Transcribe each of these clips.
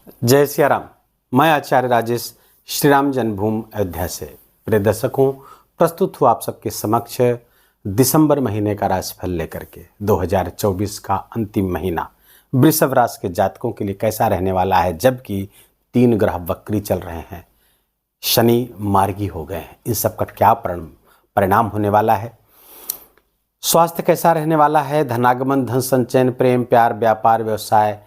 जय सिया राम। मैं आचार्य राजेश श्री राम जन्मभूमि अयोध्या से प्रिय दर्शकों प्रस्तुत हुआ आप सबके समक्ष दिसंबर महीने का राशिफल लेकर के 2024 का अंतिम महीना वृषभ राशि के जातकों के लिए कैसा रहने वाला है। जबकि 3 ग्रह वक्री चल रहे हैं, शनि मार्गी हो गए हैं, इन सब का क्या परिणाम होने वाला है। स्वास्थ्य कैसा रहने वाला है, धनागमन, धन संचयन, प्रेम प्यार, व्यापार, व्यवसाय,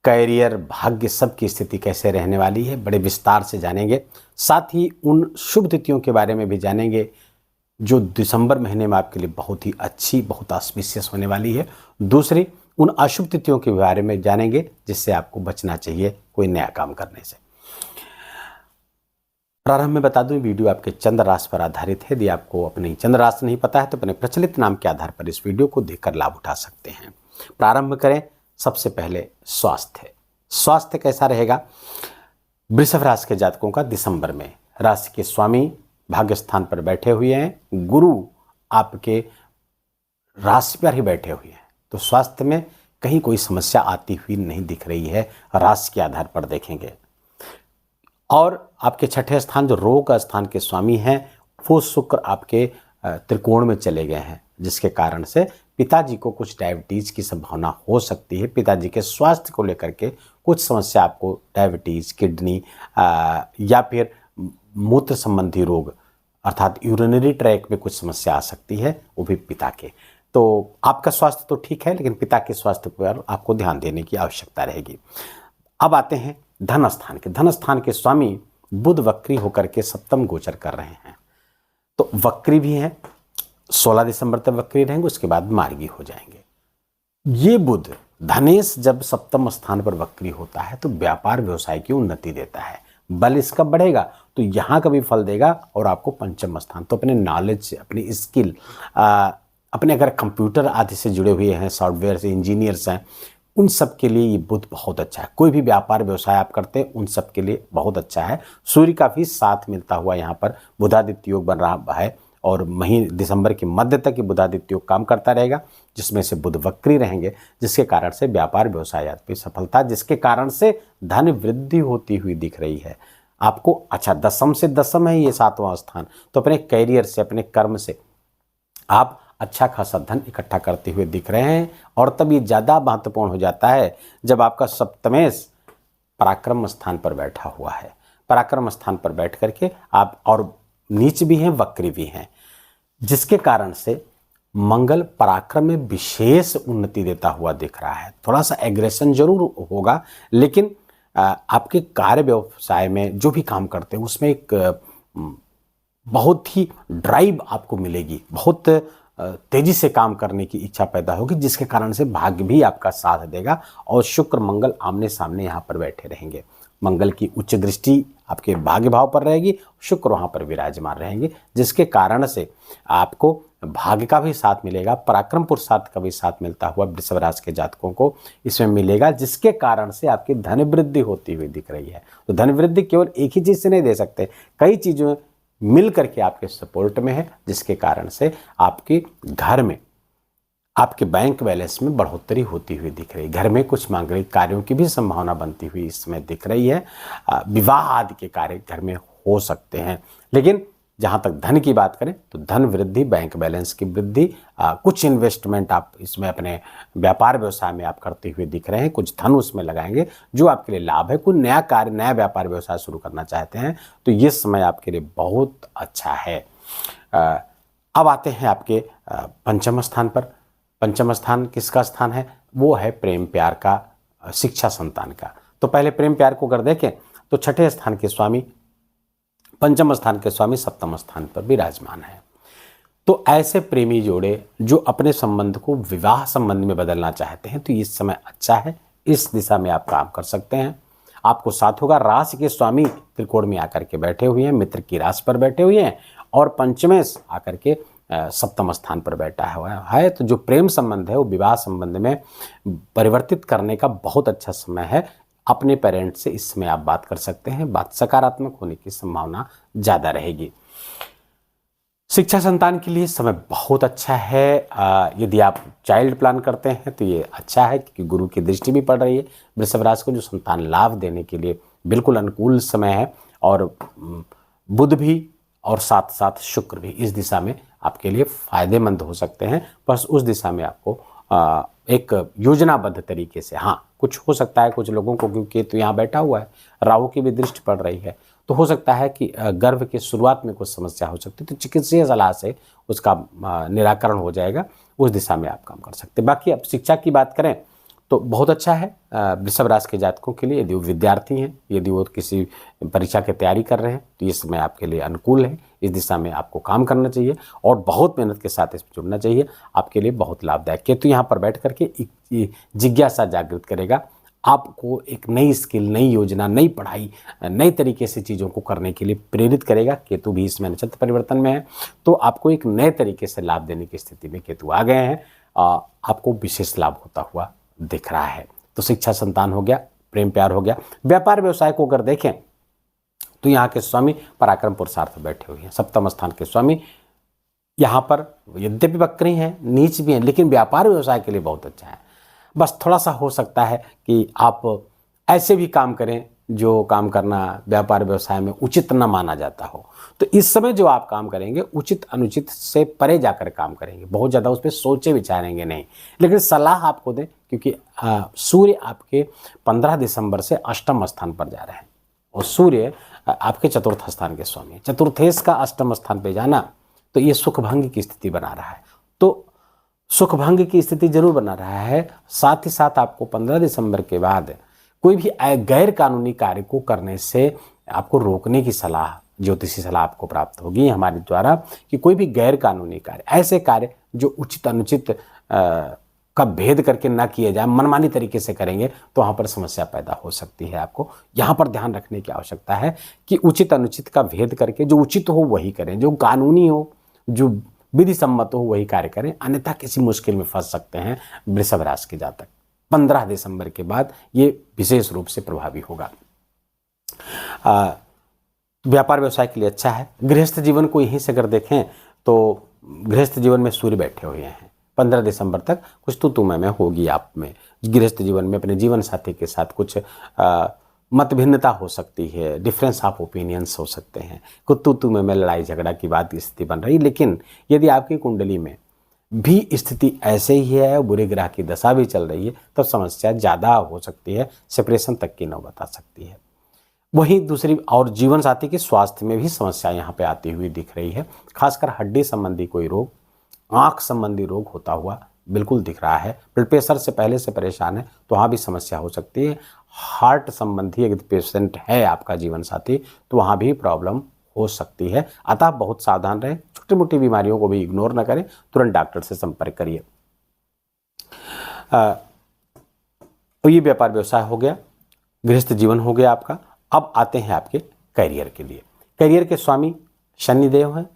कैरियर, भाग्य, सबकी स्थिति कैसे रहने वाली है, बड़े विस्तार से जानेंगे। साथ ही उन शुभ तिथियों के बारे में भी जानेंगे जो दिसंबर महीने में आपके लिए बहुत ही अच्छी, बहुत ऑस्पिशियस होने वाली है। दूसरी, उन अशुभ तिथियों के बारे में जानेंगे जिससे आपको बचना चाहिए कोई नया काम करने से। प्रारंभ में बता दूं, वीडियो आपके चंद्र राशि पर आधारित है। यदि आपको अपनी चंद्र राशि नहीं पता है तो अपने प्रचलित नाम के आधार पर इस वीडियो को देखकर लाभ उठा सकते हैं। प्रारंभ करें। सबसे पहले स्वास्थ्य कैसा रहेगा वृषभ राशि के जातकों का दिसंबर में। राशि के स्वामी भाग्य स्थान पर बैठे हुए हैं, गुरु आपके राशि पर ही बैठे हुए हैं, तो स्वास्थ्य में कहीं कोई समस्या आती हुई नहीं दिख रही है। राशि के आधार पर देखेंगे। और आपके छठे स्थान जो रोग का स्थान के स्वामी हैं, वो शुक्र आपके त्रिकोण में चले गए हैं, जिसके कारण से पिताजी को कुछ डायबिटीज की संभावना हो सकती है। पिताजी के स्वास्थ्य को लेकर के कुछ समस्या आपको डायबिटीज, किडनी या फिर मूत्र संबंधी रोग अर्थात यूरिनरी ट्रैक में कुछ समस्या आ सकती है, वो भी पिता के। तो आपका स्वास्थ्य तो ठीक है, लेकिन पिता के स्वास्थ्य पर आपको ध्यान देने की आवश्यकता रहेगी। अब आते हैं धन स्थान के। धन स्थान के स्वामी बुध वक्री होकर के सप्तम गोचर कर रहे हैं, तो वक्री भी हैं, 16 दिसंबर तक वक्री रहेंगे, उसके बाद मार्गी हो जाएंगे। ये बुध धनेश जब सप्तम स्थान पर वक्री होता है तो व्यापार व्यवसाय की उन्नति देता है, बल इसका बढ़ेगा तो यहाँ का भी फल देगा। और आपको पंचम स्थान, तो अपने नॉलेज से, अपनी स्किल, अपने अगर कंप्यूटर आदि से जुड़े हुए हैं, सॉफ्टवेयर से इंजीनियर्स हैं, उन सब के लिए ये बुध बहुत अच्छा है। कोई भी व्यापार व्यवसाय आप करते हैं उन सब के लिए बहुत अच्छा है। सूर्य का भी साथ मिलता हुआ यहाँ पर बुधादित्य योग बन रहा है और दिसंबर के मध्य तक ये बुधादित्य योग काम करता रहेगा, जिसमें से बुध वक्री रहेंगे, जिसके कारण से व्यापार व्यवसाय पे सफलता, जिसके कारण से धन वृद्धि होती हुई दिख रही है आपको। अच्छा, दसम से दसम है ये 7वां स्थान, तो अपने कैरियर से, अपने कर्म से आप अच्छा खासा धन इकट्ठा करते हुए दिख रहे हैं। और तब ये ज़्यादा महत्वपूर्ण हो जाता है जब आपका सप्तमेश पराक्रम स्थान पर बैठा हुआ है। पराक्रम स्थान पर बैठ करके आप और नीच भी हैं, वक्री भी हैं, जिसके कारण से मंगल पराक्रम में विशेष उन्नति देता हुआ दिख रहा है। थोड़ा सा एग्रेशन जरूर होगा, लेकिन आपके कार्य व्यवसाय में जो भी काम करते हैं उसमें एक बहुत ही ड्राइव आपको मिलेगी, बहुत तेजी से काम करने की इच्छा पैदा होगी, जिसके कारण से भाग्य भी आपका साथ देगा। और शुक्र मंगल आमने सामने यहाँ पर बैठे रहेंगे। मंगल की उच्च दृष्टि आपके भाग्य भाव पर रहेगी, शुक्र वहाँ पर विराजमान रहेंगे, जिसके कारण से आपको भाग्य का भी साथ मिलेगा, पराक्रम पुरुषार्थ का भी साथ मिलता हुआ वृषभ राशि के जातकों को इसमें मिलेगा, जिसके कारण से आपकी धन वृद्धि होती हुई दिख रही है। तो धन वृद्धि केवल एक ही चीज़ से नहीं दे सकते, कई चीज़ों मिल करके आपके सपोर्ट में है, जिसके कारण से आपके घर में, आपके बैंक बैलेंस में बढ़ोतरी होती हुई दिख रही है। घर में कुछ मांगलिक कार्यों की भी संभावना बनती हुई इसमें दिख रही है। विवाह आदि के कार्य घर में हो सकते हैं। लेकिन जहाँ तक धन की बात करें तो धन वृद्धि, बैंक बैलेंस की वृद्धि, कुछ इन्वेस्टमेंट आप इसमें अपने व्यापार व्यवसाय में आप करते हुए दिख रहे हैं, कुछ धन उसमें लगाएंगे जो आपके लिए लाभ है। कोई नया कार्य, नया व्यापार व्यवसाय शुरू करना चाहते हैं तो ये समय आपके लिए बहुत अच्छा है। अब आते हैं आपके पंचम स्थान पर। पंचम स्थान किसका स्थान है? वो है प्रेम प्यार का, शिक्षा संतान का। तो पहले प्रेम प्यार को अगर देखें तो छठे स्थान के स्वामी, पंचम स्थान के स्वामी सप्तम स्थान पर विराजमान है। तो ऐसे प्रेमी जोड़े जो अपने संबंध को विवाह संबंध में बदलना चाहते हैं तो इस समय अच्छा है, इस दिशा में आप काम कर सकते हैं। आपको साथ होगा। राशि के स्वामी त्रिकोण में आकर के बैठे हुए हैं, मित्र की राशि पर बैठे हुए हैं, और पंचमेश आकर के सप्तम स्थान पर बैठा हुआ है। तो जो प्रेम संबंध है वो विवाह संबंध में परिवर्तित करने का बहुत अच्छा समय है। अपने पेरेंट्स से इस समय आप बात कर सकते हैं, बात सकारात्मक होने की संभावना ज़्यादा रहेगी। शिक्षा संतान के लिए समय बहुत अच्छा है। यदि आप चाइल्ड प्लान करते हैं तो ये अच्छा है, क्योंकि गुरु की दृष्टि भी पड़ रही है वृषभ राशि को, जो संतान लाभ देने के लिए बिल्कुल अनुकूल समय है। और बुध भी और साथ साथ शुक्र भी इस दिशा में आपके लिए फायदेमंद हो सकते हैं। बस उस दिशा में आपको एक योजनाबद्ध तरीके से, हाँ कुछ हो सकता है कुछ लोगों को, क्योंकि तो यहाँ बैठा हुआ है, राहु की भी दृष्टि पड़ रही है, तो हो सकता है कि गर्भ के शुरुआत में कुछ समस्या हो सकती है, तो चिकित्सीय सलाह से उसका निराकरण हो जाएगा। उस दिशा में आप काम कर सकते हैं। बाकी अब शिक्षा की बात करें तो बहुत अच्छा है वृषभ राशि के जातकों के लिए। यदि वो विद्यार्थी हैं, यदि वो किसी परीक्षा की तैयारी कर रहे हैं, तो ये समय आपके लिए अनुकूल है। इस दिशा में आपको काम करना चाहिए और बहुत मेहनत के साथ इसमें जुड़ना चाहिए, आपके लिए बहुत लाभदायक। केतु यहाँ पर बैठ करके जिज्ञासा जागृत करेगा, आपको एक नई स्किल, नई योजना, नई पढ़ाई, नई तरीके से चीज़ों को करने के लिए प्रेरित करेगा। केतु भी इसमें नक्षत्र परिवर्तन में है, तो आपको एक नए तरीके से लाभ देने की स्थिति में केतु आ गए हैं। आपको विशेष लाभ होता हुआ दिख रहा है। तो शिक्षा संतान हो गया, प्रेम प्यार हो गया। व्यापार व्यवसाय को अगर देखें तो यहाँ के स्वामी पराक्रम पुरुषार्थ बैठे हुए हैं, सप्तम स्थान के स्वामी यहाँ पर यद्यपि वक्री हैं, नीच भी हैं, लेकिन व्यापार व्यवसाय के लिए बहुत अच्छा है। बस थोड़ा सा हो सकता है कि आप ऐसे भी काम करें जो काम करना व्यापार व्यवसाय में उचित न माना जाता हो, तो इस समय जो आप काम करेंगे उचित अनुचित से परे जाकर काम करेंगे, बहुत ज़्यादा उस पर सोचे विचारेंगे नहीं। लेकिन सलाह आपको दें, क्योंकि सूर्य आपके 15 दिसंबर से अष्टम स्थान पर जा रहे हैं, और सूर्य आपके चतुर्थ स्थान के स्वामी, चतुर्थेश का अष्टम स्थान पर जाना तो ये सुखभंग की स्थिति बना रहा है। तो सुखभंग की स्थिति जरूर बना रहा है। साथ ही साथ आपको 15 दिसंबर के बाद कोई भी गैर कानूनी कार्य को करने से आपको रोकने की सलाह, ज्योतिषी सलाह आपको प्राप्त होगी हमारे द्वारा, कि कोई भी गैर कानूनी कार्य, ऐसे कार्य जो उचित अनुचित का भेद करके ना किए जाए, मनमानी तरीके से करेंगे तो वहाँ पर समस्या पैदा हो सकती है। आपको यहाँ पर ध्यान रखने की आवश्यकता है कि उचित अनुचित का भेद करके जो उचित हो वही करें, जो कानूनी हो, जो विधि सम्मत हो वही कार्य करें, अन्यथा किसी मुश्किल में फंस सकते हैं वृषभ राशि के जातक। 15 दिसंबर के बाद ये विशेष रूप से प्रभावी होगा। व्यापार व्यवसाय के लिए अच्छा है। गृहस्थ जीवन को यहीं से अगर देखें तो गृहस्थ जीवन में सूर्य बैठे हुए हैं, 15 दिसंबर तक कुछ तुतुमय में होगी आप में। गृहस्थ जीवन में अपने जीवन साथी के साथ कुछ मत भिन्नता हो सकती है, डिफरेंस ऑफ ओपिनियंस हो सकते हैं, कुछ तुतुमय में लड़ाई झगड़ा की बात की स्थिति बन रही। लेकिन यदि आपकी कुंडली में भी स्थिति ऐसे ही है, बुरे ग्रह की दशा भी चल रही है, तो समस्या ज़्यादा हो सकती है, सेपरेशन तक की नौबत आ सकती है। वहीं दूसरी और जीवन साथी के स्वास्थ्य में भी समस्या यहाँ पे आती हुई दिख रही है। खासकर हड्डी संबंधी कोई रोग, आँख संबंधी रोग होता हुआ बिल्कुल दिख रहा है। ब्लड प्रेशर से पहले से परेशान है तो वहाँ भी समस्या हो सकती है। हार्ट संबंधी अगर पेशेंट है आपका जीवन साथी तो वहाँ भी प्रॉब्लम हो सकती है। अतः बहुत सावधान रहें, छोटी मोटी बीमारियों को भी इग्नोर न करें, तुरंत डॉक्टर से संपर्क करिए। तो ये व्यापार व्यवसाय हो गया, गृहस्थ जीवन हो गया आपका। अब आते हैं आपके करियर के लिए। करियर के स्वामी शनिदेव हैं,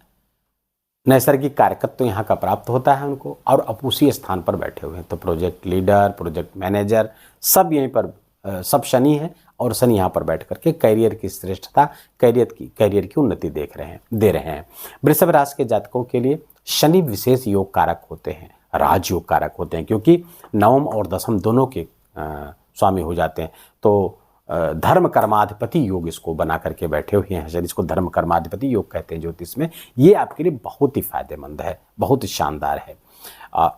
नैसर्गिक कारकत्व तो यहाँ का प्राप्त होता है उनको, और अब उसी स्थान पर बैठे हुए हैं, तो प्रोजेक्ट लीडर, प्रोजेक्ट मैनेजर सब यहीं पर सब शनि है, और शनि यहाँ पर बैठ करके करियर की श्रेष्ठता, करियर की उन्नति दे रहे हैं। वृषभ राशि के जातकों के लिए शनि विशेष योग कारक होते हैं, राजयोग कारक होते हैं, क्योंकि नवम और दशम दोनों के स्वामी हो जाते हैं। तो धर्म कर्माधिपति योग इसको बना करके बैठे हुए हैं, इसको धर्म कर्माधिपति योग कहते हैं ज्योतिष में। ये आपके लिए बहुत ही फायदेमंद है, बहुत ही शानदार है।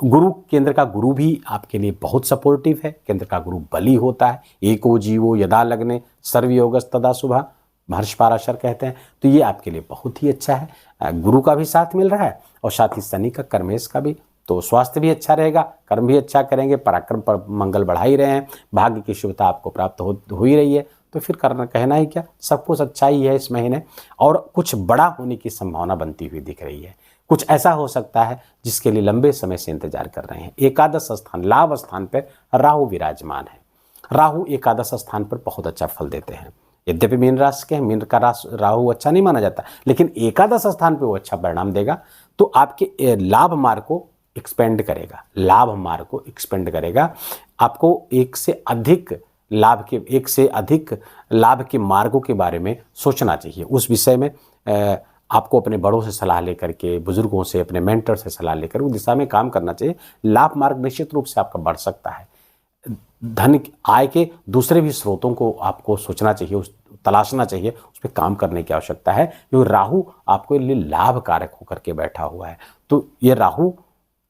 गुरु, केंद्र का गुरु भी आपके लिए बहुत सपोर्टिव है। केंद्र का गुरु बली होता है, एको जीवो यदा लग्ने सर्वयोगस तदा शुभः, महर्षि पराशर कहते हैं। तो ये आपके लिए बहुत ही अच्छा है। गुरु का भी साथ मिल रहा है और साथ ही शनि का, कर्मेश का भी, तो स्वास्थ्य भी अच्छा रहेगा, कर्म भी अच्छा करेंगे, पराक्रम पर मंगल बढ़ा ही रहे हैं, भाग्य की शुभता आपको प्राप्त हो ही रही है, तो फिर करना कहना ही क्या, सब कुछ अच्छा ही है इस महीने। और कुछ बड़ा होने की संभावना बनती हुई दिख रही है। कुछ ऐसा हो सकता है जिसके लिए लंबे समय से इंतजार कर रहे हैं। एकादश स्थान, लाभ स्थान पर राहु विराजमान है। राहु एकादश स्थान पर बहुत अच्छा फल देते हैं। यद्यपि मीन राशि के हैं, मीन का राहु अच्छा नहीं माना जाता, लेकिन एकादश स्थान पर वो अच्छा परिणाम देगा। तो आपके लाभ मार्ग को एक्सपेंड करेगा, लाभ मार्ग को एक्सपेंड करेगा। आपको एक से अधिक लाभ के मार्गों के बारे में सोचना चाहिए, उस विषय में आपको अपने बड़ों से सलाह लेकर के, बुजुर्गों से, अपने मेंटर से सलाह लेकर उस दिशा में काम करना चाहिए। लाभ मार्ग निश्चित रूप से आपका बढ़ सकता है। धन आय के दूसरे भी स्रोतों को आपको सोचना चाहिए, तलाशना चाहिए, उस पर काम करने की आवश्यकता है, क्योंकि राहु आपके लिए लाभ कारक होकर के बैठा हुआ है। तो ये राहु,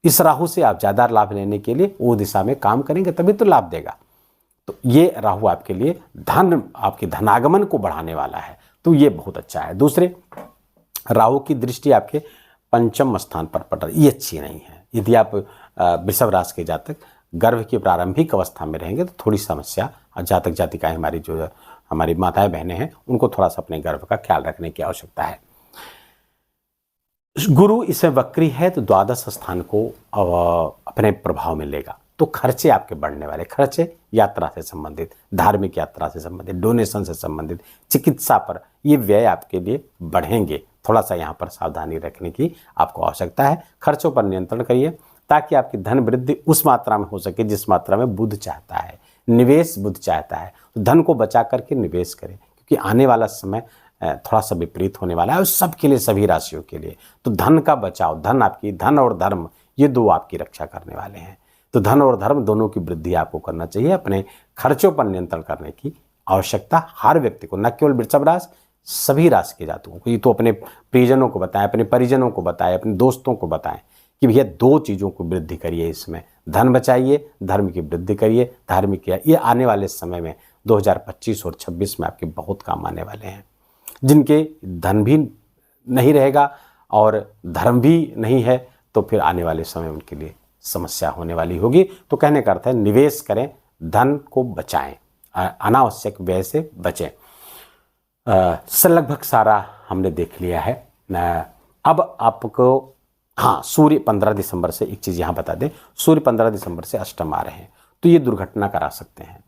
इस राहु से आप ज़्यादा लाभ लेने के लिए वो दिशा में काम करेंगे तभी तो लाभ देगा। तो ये राहु आपके लिए धन, आपके धनागमन को बढ़ाने वाला है, तो ये बहुत अच्छा है। दूसरे, राहु की दृष्टि आपके पंचम स्थान पर पड़ रही, ये अच्छी नहीं है। यदि आप वृषभ राशि के जातक गर्भ की प्रारंभिक अवस्था में रहेंगे तो थोड़ी समस्या, जातक जातिकाएं हमारी जो हमारी माताएं बहनें हैं उनको थोड़ा सा अपने गर्भ का ख्याल रखने की आवश्यकता है। गुरु इसमें वक्री है तो द्वादश स्थान को अपने प्रभाव में लेगा, तो खर्चे आपके बढ़ने वाले, खर्चे यात्रा से संबंधित, धार्मिक यात्रा से संबंधित, डोनेशन से संबंधित, चिकित्सा पर ये व्यय आपके लिए बढ़ेंगे। थोड़ा सा यहाँ पर सावधानी रखने की आपको आवश्यकता है। खर्चों पर नियंत्रण करिए ताकि आपकी धन वृद्धि उस मात्रा में हो सके जिस मात्रा में बुध चाहता है, निवेश बुध चाहता है। तो धन को बचा करके निवेश करें, क्योंकि आने वाला समय थोड़ा सा विपरीत होने वाला है, और सबके लिए, सभी राशियों के लिए। तो धन का बचाव, धन आपकी, धन और धर्म ये दो आपकी रक्षा करने वाले हैं। तो धन और धर्म दोनों की वृद्धि आपको करना चाहिए। अपने खर्चों पर नियंत्रण करने की आवश्यकता हर व्यक्ति को, न केवल वृषभ राशि, सभी राशि के जातकों को। ये तो अपने प्रियजनों को बताएं, अपने परिजनों को बताएं, अपने दोस्तों को बताएं कि भैया दो चीज़ों को वृद्धि करिए, इसमें धन बचाइए, धर्म की वृद्धि करिए, धार्मिक किया। ये आने वाले समय में 2025 और 26 में आपके बहुत काम आने वाले हैं। जिनके धन भी नहीं रहेगा और धर्म भी नहीं है, तो फिर आने वाले समय उनके लिए समस्या होने वाली होगी। तो कहने का अर्थ है, निवेश करें, धन को बचाएं, अनावश्यक व्यय से बचें। लगभग सारा हमने देख लिया है। अब आपको, हाँ, सूर्य 15 दिसंबर से, एक चीज़ यहाँ बता दें, सूर्य 15 दिसंबर से अष्टम आ रहे हैं, तो ये दुर्घटना करा सकते हैं।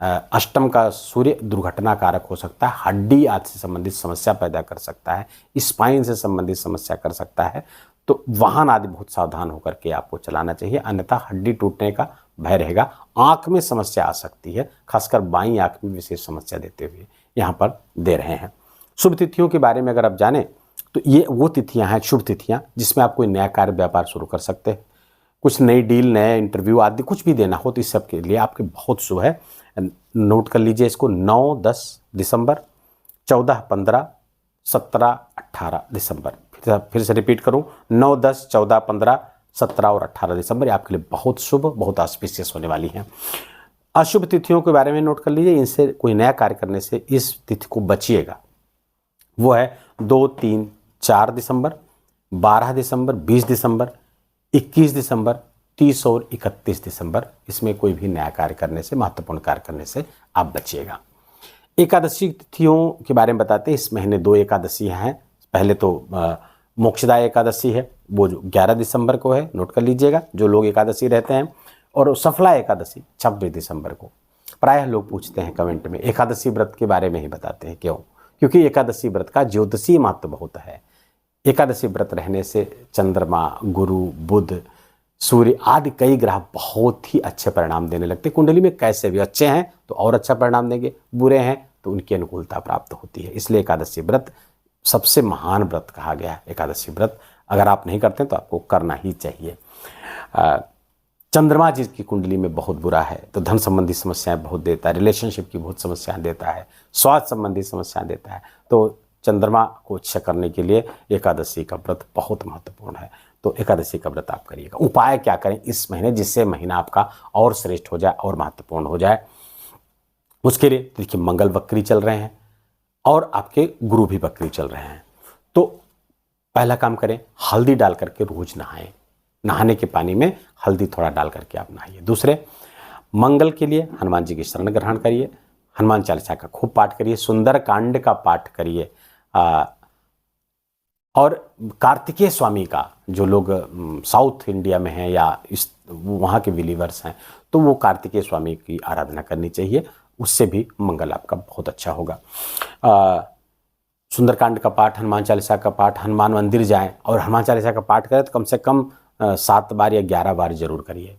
अष्टम का सूर्य दुर्घटना कारक हो सकता है, हड्डी आदि से संबंधित समस्या पैदा कर सकता है, स्पाइन से संबंधित समस्या कर सकता है। तो वाहन आदि बहुत सावधान होकर के आपको चलाना चाहिए, अन्यथा हड्डी टूटने का भय रहेगा। आँख में समस्या आ सकती है, खासकर बाईं आँख में विशेष समस्या देते हुए यहाँ पर दे रहे हैं। शुभ तिथियों के बारे में अगर आप जानें तो ये वो तिथियां हैं, शुभ तिथियां, जिसमें आप कोई नया कार्य व्यापार शुरू कर सकते हैं, कुछ नई डील, नए इंटरव्यू आदि कुछ भी देना हो तो इस सब के लिए आपके बहुत शुभ है। नोट कर लीजिए इसको। 9, 10 दिसंबर, 14, 15, 17, 18 दिसंबर। फिर से रिपीट करूं, 9, 10, 14, 15, 17 और 18 दिसंबर आपके लिए बहुत शुभ, बहुत ऑस्पिशियस होने वाली हैं। अशुभ तिथियों के बारे में नोट कर लीजिए, इनसे कोई नया कार्य करने से इस तिथि को बचिएगा। वो है 2, 3, 4 दिसंबर, 12 दिसंबर, 20 दिसंबर, 21 दिसंबर, 30 और 31 दिसंबर। इसमें कोई भी नया कार्य करने से, महत्वपूर्ण कार्य करने से आप बचिएगा। एकादशी तिथियों के बारे में बताते हैं। इस महीने 2 एकादशियाँ हैं। पहले तो मोक्षदा एकादशी है, वो जो 11 दिसंबर को है, नोट कर लीजिएगा जो लोग एकादशी रहते हैं। और सफला एकादशी 26 दिसंबर को। प्रायः लोग पूछते हैं कमेंट में, एकादशी व्रत के बारे में ही बताते हैं, क्यों? क्योंकि एकादशी व्रत का ज्योतिषीय महत्व बहुत है। एकादशी व्रत रहने से चंद्रमा, गुरु, बुध, सूर्य आदि कई ग्रह बहुत ही अच्छे परिणाम देने लगते हैं। कुंडली में कैसे भी अच्छे हैं तो और अच्छा परिणाम देंगे, बुरे हैं तो उनकी अनुकूलता प्राप्त होती है। इसलिए एकादशी व्रत सबसे महान व्रत कहा गया है। एकादशी व्रत अगर आप नहीं करते तो आपको करना ही चाहिए। चंद्रमा जिसकी कुंडली में बहुत बुरा है तो धन संबंधी समस्याएं बहुत देता है, रिलेशनशिप की बहुत समस्याएं देता है, स्वास्थ्य संबंधी समस्याएं देता है। तो चंद्रमा को अच्छा करने के लिए एकादशी का व्रत बहुत महत्वपूर्ण है। तो एकादशी का व्रत आप करिएगा। उपाय क्या करें इस महीने, जिससे महीना आपका और श्रेष्ठ हो जाए और महत्वपूर्ण हो जाए? उसके लिए देखिए, मंगल वक्री चल रहे हैं और आपके गुरु भी वक्री चल रहे हैं। तो पहला काम करें, हल्दी डाल करके रोज नहाएं। नहाने के पानी में हल्दी थोड़ा डाल करके आप नहाइए। दूसरे, मंगल के लिए हनुमान जी की शरण ग्रहण करिए, हनुमान चालीसा का खूब पाठ करिए, सुंदर कांड का पाठ करिए। और कार्तिकेय स्वामी का, जो लोग साउथ इंडिया में हैं या इस वहाँ के बिलीवर्स हैं, तो वो कार्तिकेय स्वामी की आराधना करनी चाहिए, उससे भी मंगल आपका बहुत अच्छा होगा। सुंदरकांड का पाठ, हनुमान चालीसा का पाठ, हनुमान मंदिर जाएं और हनुमान चालीसा का पाठ करें तो कम से कम 7 बार या 11 बार जरूर करिए।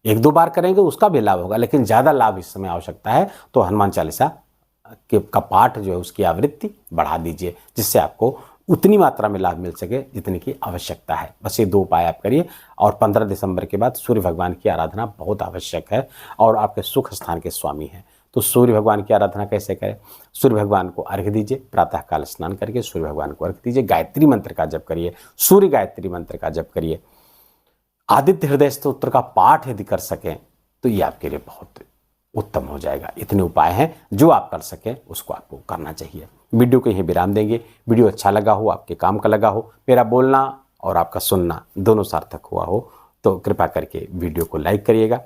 1-2 बार करेंगे उसका भी लाभ होगा, लेकिन ज़्यादा लाभ इस समय आवश्यकता है तो हनुमान चालीसा का पाठ जो है उसकी आवृत्ति बढ़ा दीजिए, जिससे आपको उतनी मात्रा में लाभ मिल सके जितनी की आवश्यकता है। बस ये 2 उपाय आप करिए। और 15 दिसंबर के बाद सूर्य भगवान की आराधना बहुत आवश्यक है और आपके सुख स्थान के स्वामी हैं। तो सूर्य भगवान की आराधना कैसे करें? सूर्य भगवान को अर्घ्य दीजिए, प्रातःकाल स्नान करके सूर्य भगवान को अर्घ्य दीजिए, गायत्री मंत्र का जप करिए, सूर्य गायत्री मंत्र का जप करिए, आदित्य हृदय स्तोत्र का पाठ यदि कर सकें तो ये आपके लिए बहुत उत्तम हो जाएगा। इतने उपाय हैं जो आप कर सकें, उसको आपको करना चाहिए। वीडियो को यहीं विराम देंगे। वीडियो अच्छा लगा हो, आपके काम का लगा हो, मेरा बोलना और आपका सुनना दोनों सार्थक हुआ हो तो कृपा करके वीडियो को लाइक करिएगा।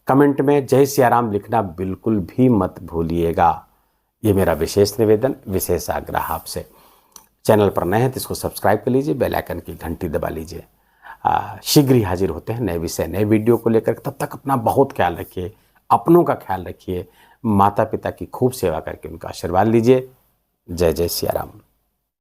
कमेंट में जय सिया राम लिखना बिल्कुल भी मत भूलिएगा। ये मेरा विशेष निवेदन, विशेष आग्रह आपसे। चैनल पर नए हैं तो इसको सब्सक्राइब कर लीजिए, बेल आइकन की घंटी दबा लीजिए। शीघ्र ही हाजिर होते हैं नए विषय, नए वीडियो को लेकर। तब तक अपना बहुत ख्याल रखिए, अपनों का ख्याल रखिए, माता पिता की खूब सेवा करके उनका आशीर्वाद लीजिए। जय जय सिया राम।